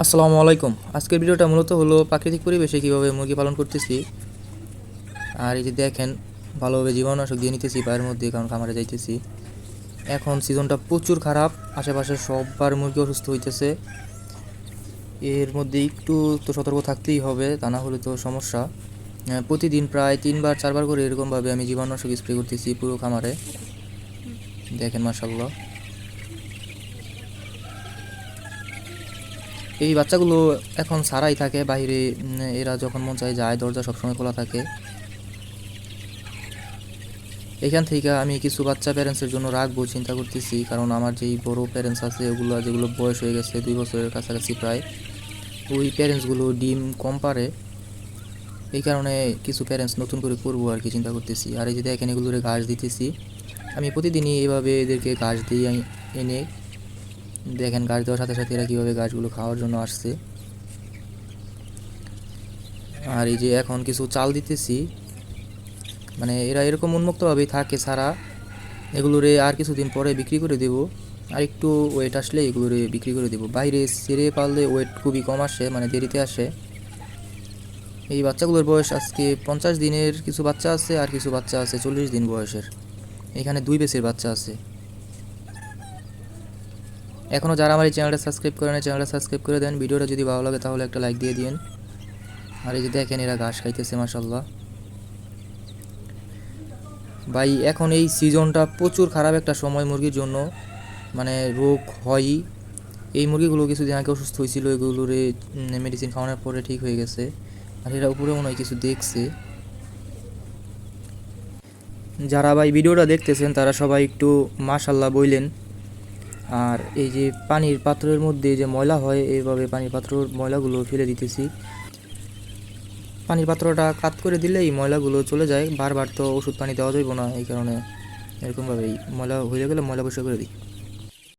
আসসালামু আলাইকুম। আজকের ভিডিওটা মূলত হলো প্রাকৃতিক পরিবেশে কীভাবে মুরগি পালন করতেছি। আর এই যে দেখেন, ভালোভাবে জীবাণুনাশক দিয়ে নিতেছি পায়ের মধ্যে, কারণ খামারে যাইতেছি। এখন সিজনটা প্রচুর খারাপ, আশেপাশে সবার মুরগি অসুস্থ হইতেছে। এর মধ্যে একটু তো সতর্ক থাকতেই হবে, তা না হলে তো সমস্যা। প্রতিদিন প্রায় 3-4 বার করে এরকমভাবে আমি জীবাণুনাশক স্প্রে করতেছি পুরো খামারে। দেখেন মাশাআল্লাহ। এই বাচ্চাগুলো এখন ছাড়াই থাকে বাইরে, এরা যখন মন চায় যায়, দরজা সবসময় খোলা থাকে। এখান থেকে আমি কিছু বাচ্চা প্যারেন্টসের জন্য রাখবো চিন্তা করতেছি, কারণ আমার যেই বড় প্যারেন্টস আছে ওগুলো যেগুলো বয়স হয়ে গেছে 2 বছরের কাছাকাছি প্রায়, ওই প্যারেন্টসগুলো ডিম কম পারে। এই কারণে কিছু প্যারেন্টস নতুন করে করবো আর কি চিন্তা করতেছি। আর এই যে দেখেন, এগুলোরে ঘাস দিতেছি আমি প্রতিদিনই, এভাবে এদেরকে ঘাস দিই এনে। দেখেন ঘাস দেওয়ার সাথে সাথে এরা কীভাবে ঘাসগুলো খাওয়ার জন্য আসছে। আর এই যে এখন কিছু চাল দিতেছি, মানে এরা এরকম উন্মুক্তভাবেই থাকে ছাড়া। এগুলোরে আর কিছুদিন পরে বিক্রি করে দেব, আর একটু ওয়েট আসলে এগুলোরে বিক্রি করে দেব। বাইরে ছেড়ে পারলে ওয়েট খুবই কম আসে, মানে দেরিতে আসে। এই বাচ্চাগুলোর বয়স আজকে 50 দিনের কিছু বাচ্চা আছে, আর কিছু বাচ্চা আছে 40 দিন বয়সের। এখানে 2 ব্যাচের বাচ্চা আছে। এখনও যারা আমার এই চ্যানেলটা সাবস্ক্রাইব করেন, চ্যানেলটা সাবস্ক্রাইব করে দেন। ভিডিওটা যদি ভালো লাগে তাহলে একটা লাইক দিয়ে দিন। আর এই যে দেখেন, এরা ঘাস খাইতেছে মাশাআল্লাহ। ভাই এখন এই সিজনটা প্রচুর খারাপ একটা সময় মুরগির জন্য, মানে রোগ হয়ই। এই মুরগিগুলো কিছুদিন আগে অসুস্থ হয়েছিল, এগুলোরে মেডিসিন খাওয়ানোর পরে ঠিক হয়ে গেছে। আর এরা উপরে মনে হয় কিছু দেখছে। যারা ভাই ভিডিওটা দেখতেছেন তারা সবাই একটু মাশাল্লাহ বইলেন। আর এই যে পানির পাত্রের মধ্যে যে ময়লা হয়, এইভাবে পানির পাত্রর ময়লাগুলো ফেলে দিতেছি। পানির পাত্রটা কাত করে দিলে এই ময়লাগুলো চলে যায়। বারবার তো ওষুধ পানি দেওয়া যাইব না, এই কারণে এরকমভাবেই ময়লা হয়ে গেলে ময়লা পরিষ্কার করে দিই।